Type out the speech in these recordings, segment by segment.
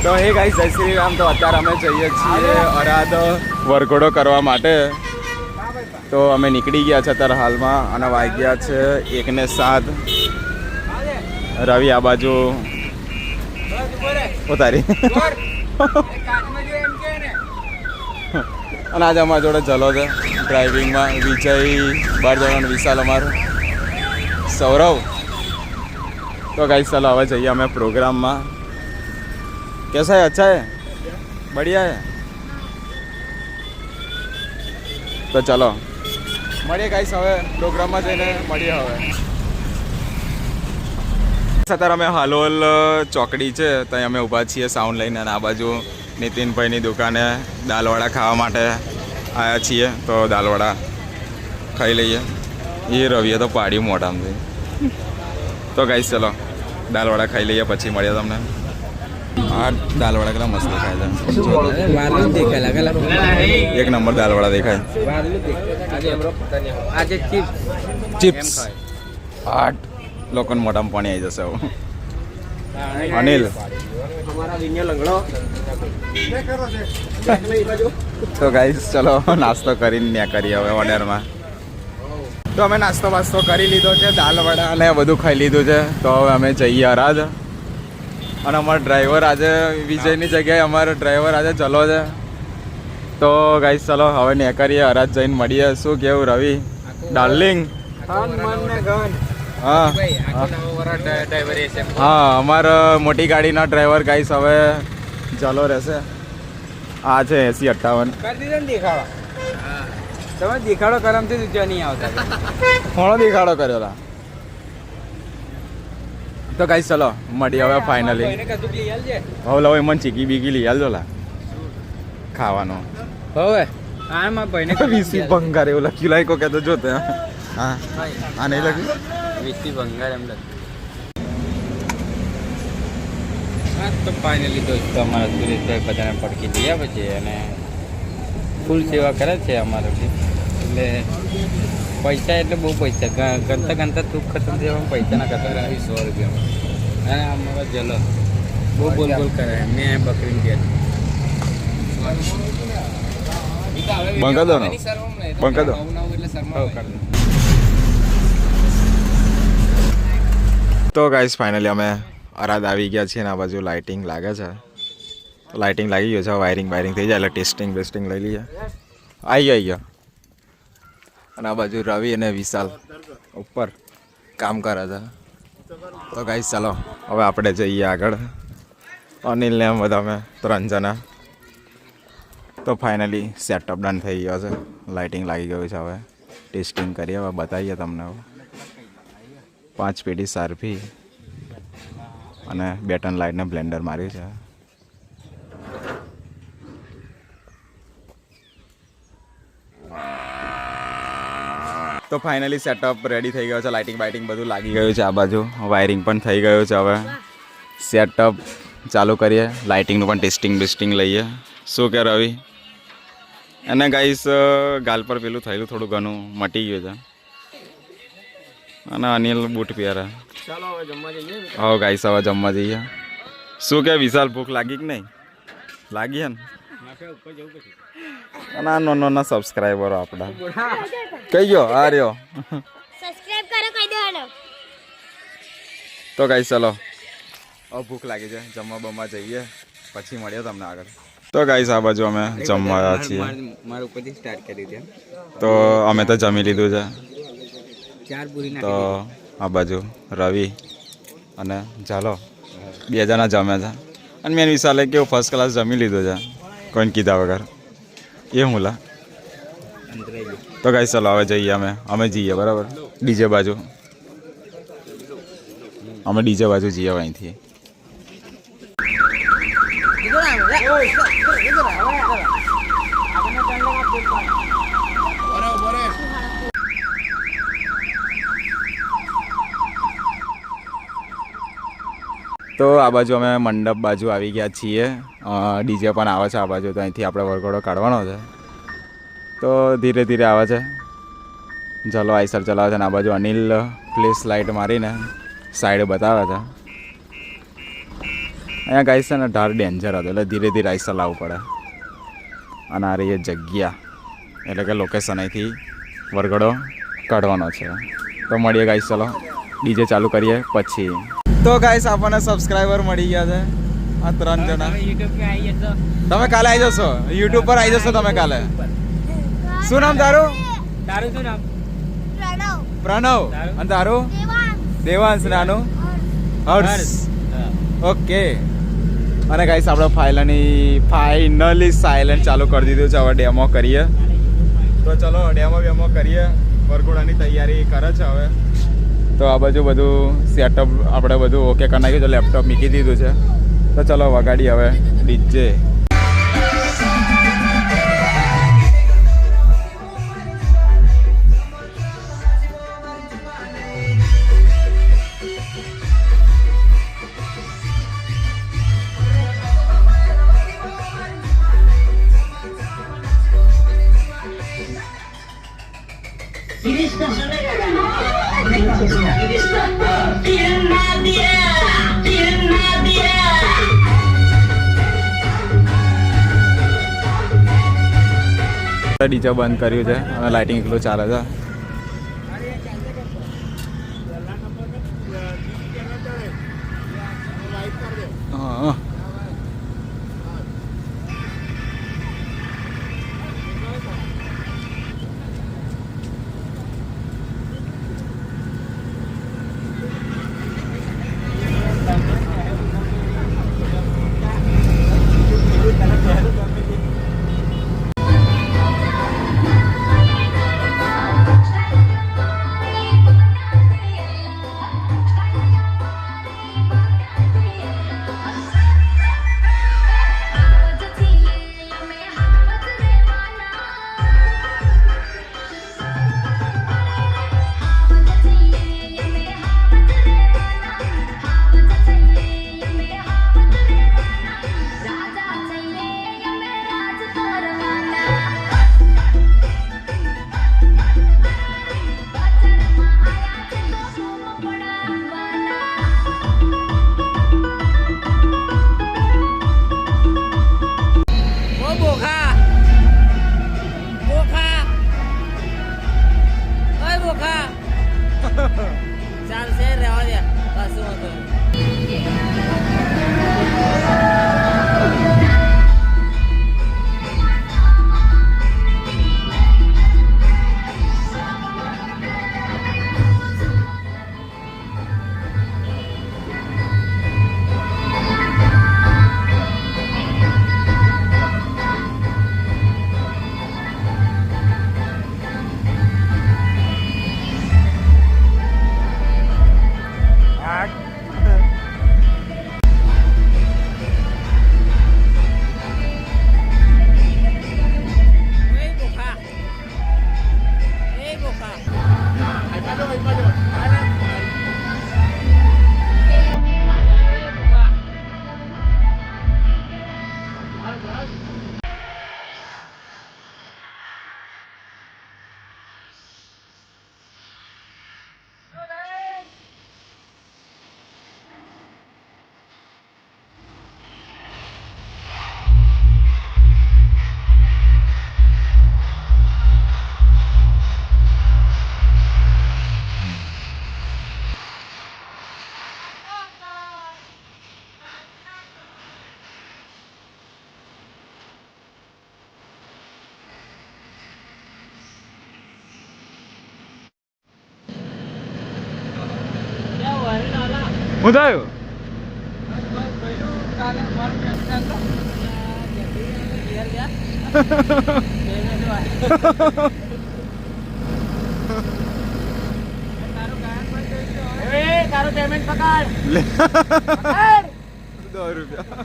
તો હે ગાઈસ જય શ્રી રામ. તો અત્યારે અમે જઈએ છીએ અરાદ વરઘોડો કરવા માટે. તો અમે નીકળી ગયા છે અત્યારે હાલમાં અને વાગ્યા છે 1:07. રવિ આ બાજુ ઉતારી અને આજે અમારા જોડે ચલો છે ડ્રાઇવિંગમાં વિજય 12 જણ, વિશાલ અમારો, સૌરવ. તો ગાઈસ ચલો હવે જઈએ અમે પ્રોગ્રામમાં. कैसा है? अच्छा है, बढ़िया है. તો ચલો મળીએ ગાઈસ હવે પ્રોગ્રામમાં જઈને મળીએ. હવે અત્યારે અમે હાલોલ ચોકડી છે ત્યાં અમે ઊભા છીએ સાઉન્ડ લઈને અને આ બાજુ નીતિનભાઈની દુકાને દાલવડા ખાવા માટે આવ્યા છીએ. તો દાલવડા ખાઈ લઈએ. એ રવિએ તો પાડ્યું મોઢામાંથી. તો ગાઈસ ચલો દાલવડા ખાઈ લઈએ પછી મળીએ તમને. આ દાલવડા કેટલા મસ્ત દેખાય છે. એક નંબર દાલવડા દેખાય. ચિપ્સ 8 લોકોને મોઢામાં પાણી આવી જશે. અનિલ તો ગાઈસ ચલો નાસ્તો કરીને ત્યાં કરીએ હવે ઓર્ડરમાં. તો અમે નાસ્તો વાસ્તો કરી લીધો છે, દાલવડા અને બધું ખાઈ લીધું છે. તો હવે અમે જઈએ અરાદ. અને અમારો ડ્રાઈવર આજે વિજયની જગ્યાએ અમારો ડ્રાઈવર આજે ચલો છે. તો ગાઈસ ચલો હવે ને કરીએ અરાજ જઈને મળીએ. શું કેવું રવિ ડાર્લિંગ? હા હા અમારો મોટી ગાડીના ડ્રાઈવર ગાઈસ હવે ચાલો રહેશે. આ છે 80-58. તમે દેખાડો કરમથી ઊંચા નહીં આવતા. ઘણો દેખાડો કરેલા. તો ગાઈસ ચલો મળીએ હવે ફાઇનલી. હવે લવ મને ચીકી બીકી લઈ આલજો લા ખાવાનો. હવે આમાં ભાઈને વીસી ભંગાર એવું લખ્યું લાયકો કે તો જોતે. હા આ નહીં લખ્યું વીસી ભંગાર એમ લખ્યું. હા તો ફાઇનલી દોસ્તો અમારા સુરેશભાઈ બધાને પડકી દીયા પછી અને ફૂલ સેવા કરે છે અમારે. એટલે પૈસા એટલે બહુ પૈસા ગણતા ગણતા તું ખતમ થયા પૈસા ના કરતા 100 રૂપિયા. અને અમારા જલો બહુ બોલ બોલ કરે. મેં બકરી ગયા બંકા દો બંકા દો. તો ગાઈસ ફાઇનલી અમે અરાદ આવી ગયા છીએ ને આ બાજુ લાઇટિંગ લાગે છે. લાઇટિંગ લાગી ગયું છે. વાયરિંગ થઈ જાય એટલે ટેસ્ટિંગ બેસ્ટિંગ લઈ લઈએ. આવી ગયો. અને આ બાજુ રવિ અને વિશાલ ઉપર કામ કરે છે. તો ગાઈસ ચાલો હવે આપણે જઈએ આગળ. અનિલને એમ બધા અમે 3 જણા. તો ફાઇનલી સેટઅપ ડન થઈ ગયો છે. લાઇટિંગ લાગી ગયું છે. હવે ટેસ્ટિંગ કરીએ. હવે બતાવીએ તમને. 5 પેટી સારફી અને 2 ટન લાઇટને બ્લેન્ડર માર્યું છે. તો ફાઇનલી સેટઅપ રેડી થઈ ગયો છે. લાઇટિંગ બાઇટિંગ બધું લાગી ગયું છે. આ બાજુ વાયરિંગ પણ થઈ ગયું છે. હવે સેટઅપ ચાલુ કરીએ. લાઇટિંગનું પણ ટેસ્ટિંગ બેસ્ટિંગ લઈએ. શું કે રવિ? અને ગાઈસ ગાલ પર પેલું થયેલું થોડું ઘણું મટી ગયું છે. અને અનિલ બૂટ પહેરે. હા ગાઈસ હવે જમવા જઈએ. શું કે વિશાલ ભૂખ લાગી કે નહીં? લાગી હે ને? અને આ નાના સબસ્ક્રાઈબરો આપણા કઈ ગયો આ રહ્યો. સબસ્ક્રાઇબ કરો કહી દેવાનો. તો ગાઈસ ચલો હવે ભૂખ લાગી છે. જમવા બમવા જઈએ પછી મળીએ તમને આગળ. તો ગાઈસ આ બાજુ અમે જમવા છીએ. મારા ઉપરથી સ્ટાર્ટ કરી દે. તો અમે તો જમી લીધું છે. 4 પૂરી તો આ બાજુ રવિ અને ચાલો 2 જણા જમે છે. અને મેં વિશાલે કેવું ફર્સ્ટ ક્લાસ જમી લીધું છે કોઈને કીધા વગર. એ હુંલા. તો ગાઈસ ચાલો હવે જઈએ અમે જઈએ બરાબર ડીજે બાજુ. અમે ડીજે બાજુ જઈએ અહીંથી. તો આ બાજુ અમે મંડપ બાજુ આવી ગયા છીએ. ડીજે પણ આવે છે આ બાજુ. તો અહીંથી આપણે વરઘોડો કાઢવાનો છે. તો ધીરે ધીરે આવે છે. ચાલો આઈસર ચલાવે છે. અને આ બાજુ અનિલ ફ્લેશ લાઇટ મારીને સાઈડ બતાવે છે. અહીંયા ગાઈસ છે ને ઢાર ડેન્જર હતો એટલે ધીરે ધીરે આઈસ ચલાવવું પડે. અને આ રહી જગ્યા એટલે કે લોકેશન અહીંથી વરઘડો કાઢવાનો છે. તો મળીએ ગાઈસ, ચલો ડીજે ચાલુ કરીએ પછી. તો ગાઈસ આપણને સબસ્ક્રાઈબર મળી ગયા છે આ 3 જણા. યુટ્યુબ पे આવી જશો, તમે કાલે આવી જશો, યુટ્યુબ પર આવી જશો તમે કાલે. શું નામ તારું? તારું શું નામ? પ્રણવ. અને તારું? દેવાંશ. નાનું હર્ષ. ઓકે. અને ગાઈસ આપણે ફાઇનલી સાયલેન્ટ ચાલુ કરી દીધું છે. હવે ડેમો કરીએ. તો ચલો ડેમો કરીએ. વરઘોડાની તૈયારી કરે છે હવે. તો આ બાજુ બધું સેટઅપ આપણે બધું ઓકે કરી નાખ્યું છે. લેપટોપ મૂકી દીધું છે. તો ચલો વગાડી હવે ડીજે. ડીજે બંધ કર્યું છે અને લાઇટિંગ એટલું ચાલે છે. હા ચાલશે, રહેવા દે પાછું હતું. હું થયું? તારું પેમેન્ટ પકડ. 10 રૂપિયા.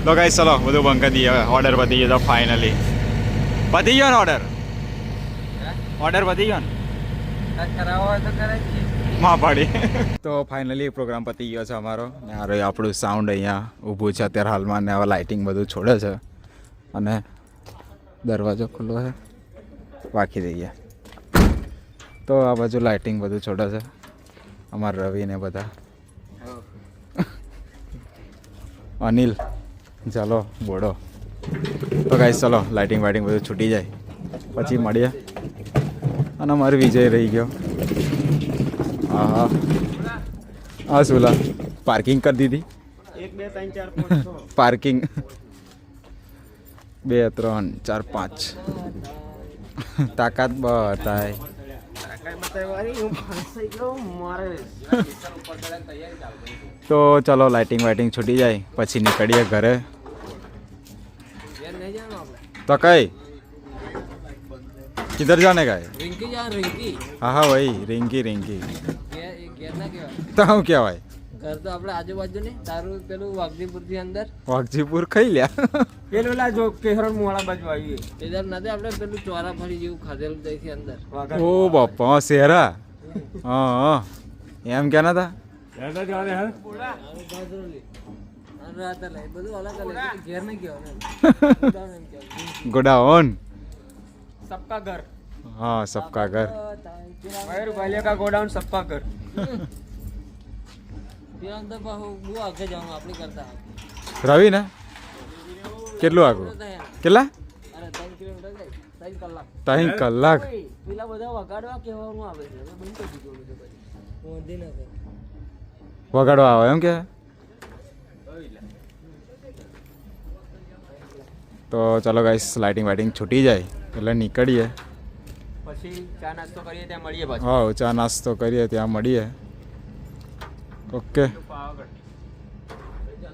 તો ગાઈસ ચલો બધું બંધ કરી દઈએ. હવે ઓર્ડર પતી ગયો તો ફાઇનલી. પતી ગયો ને ઓર્ડર? ઓર્ડર પતી ગયો ને? કરાવો હોય તો કરે જ. માં પાડી. તો ફાઇનલી પ્રોગ્રામ પતી ગયો છે અમારો. ને આ રહ્યું આપણું સાઉન્ડ અહીંયા ઊભું છે અત્યારે હાલમાં. ને હવે લાઇટિંગ બધું છોડે છે અને દરવાજો ખુલ્લો છે, વાંકી દઈએ. તો આ બાજુ લાઇટિંગ બધું છોડે છે અમારા રવિ ને બધા અનિલ ચાલો બોડો તો ગાઈસ ચલો લાઇટિંગ વાઇટિંગ બધું છૂટી જાય પછી મળીએ અને અમારો વિજય રહી ગયો હા હા સુલા પાર્કિંગ કરી દીધી 1 2 3 4 5 6 પાર્કિંગ 2 3 4 5 તાકાત બતાય તો ચલો લાઇટિંગ વાઇટિંગ છૂટી જાય પછી નીકળીએ ઘરે तो कई किधर जाने का है रिंकी जा रिंकी हाँ हाँ वही रिंकी रिंकी ઘેર ના કહેવાય तो हम क्या भाई ઘર તો આપણે આજુબાજુ નહીં તારું પેલું વાઘજીપુર થી અંદર वागजीपुर खाई लिया પેલું જો કેહરણ મોળા બાજુ આવી ઇધર નથી આપણે પેલું ચોરા ફરી જેવું ખાધેલું ત્યાંથી અંદર ओ बापा सेहरा हाँ हाँ एम क्या ना था બધું અલગ અલગ ઘેર નહીં કહેવાય गोडाउन सबका घर हाँ सबका घर मयूर भालिया का गोडाउन सबका घर ત્યાં અંદર બહુ આગળ જવાનું આપણે કરતા रवि ना કેટલું આગળ કેટલા અરે 3 કિલોમીટર જાય 3 કલાક 3 કલાક પેલા બધા વગાડવા કહેવાનું આવે છે હવે બંધ કરી દીધું છે પછી મોદી ના વગાડવા આવે એમ કે તો ચલો ગાઈસ લાઇટિંગ વાઇટિંગ છૂટી જાય એટલે નીકળીએ પછી ચા નાસ્તો કરીએ ત્યાં મળીએ પાછું હા ચા નાસ્તો કરીએ ત્યાં મળીએ okay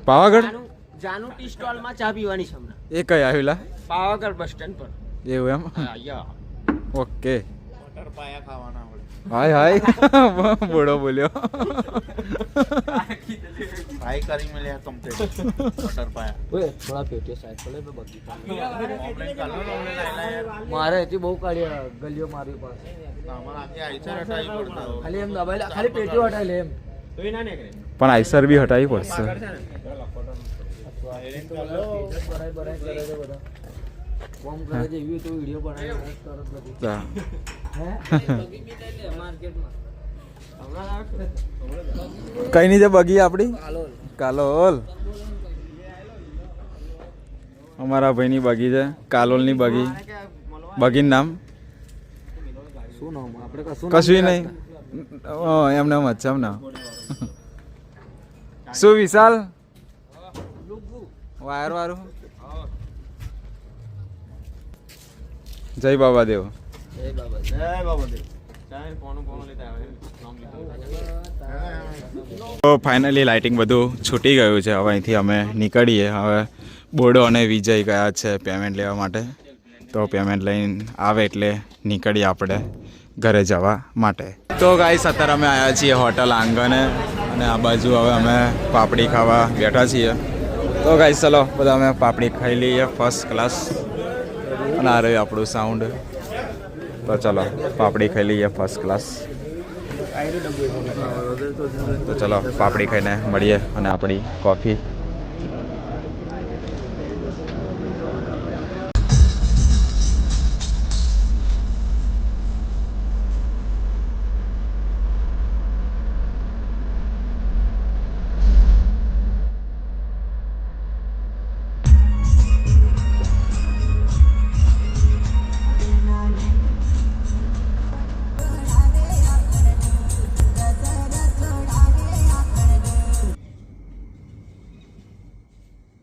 Pavagadh Janu tea stall માં ચા પીવાની છે હમણાં એ કઈ આવેલા પાવાગઢ બસ સ્ટેન્ડ પર એવું એમ અહીંયા ઓકે બટર પાયા ખાવાના હાય હાય બોડો બોલ્યો ભાઈ કરી મળ્યા કમ્પ્લીટ બટર પાયા ઓય થોડા પેટીઓ સાઈડ પર લે બગી મારે હજી બહુ કાઢ્યા ગલીઓ મારી પાસે ખાલી એમ દબાઈ ખાલી પેટીઓ હટાઈ લે એમ તો એ ના નીકળે પણ આઈસર બી હટાવી પડશે ફોર્મ કરે છે એવી તો વિડિયો બનાવી તરત બધી તા. માર્કેટમાં કઈ ની છે બગી આપડી હાલો કાલોલ અમારા ભાઈની બગી છે કાલોલની બગી બગીનું નામ શું નામ આપણે કશું કશું નહીં એમને એમ જ છે એમને શું વિશાલ વાયર વાળું જય બાબા દેવ જય બાબા જય બાબા દેવ ચાલ કોનું કોનું લેતા આવે નામ લીધું તો ફાઇનલી લાઇટિંગ બધું છૂટી ગયું છે હવે અહીંથી અમે નીકળીએ હવે બોડો અને વિજય ગયા છે પેમેન્ટ લેવા માટે તો પેમેન્ટ લઈને આવે એટલે નીકળીએ આપણે ઘરે જવા માટે તો ગાઈસ અત્યારે અમે આવ્યા છીએ હોટલ આંગણે અને આ બાજુ હવે અમે પાપડી ખાવા બેઠા છીએ તો ગાઈસ ચલો બધા અમે પાપડી ખાઈ લઈએ ફર્સ્ટ ક્લાસ અને આ રહ્યું આપણું સાઉન્ડ તો ચલો પાપડી ખાઈ લઈએ ફર્સ્ટ ક્લાસ તો ચલો પાપડી ખાઈને મળીએ અને આપણી કોફી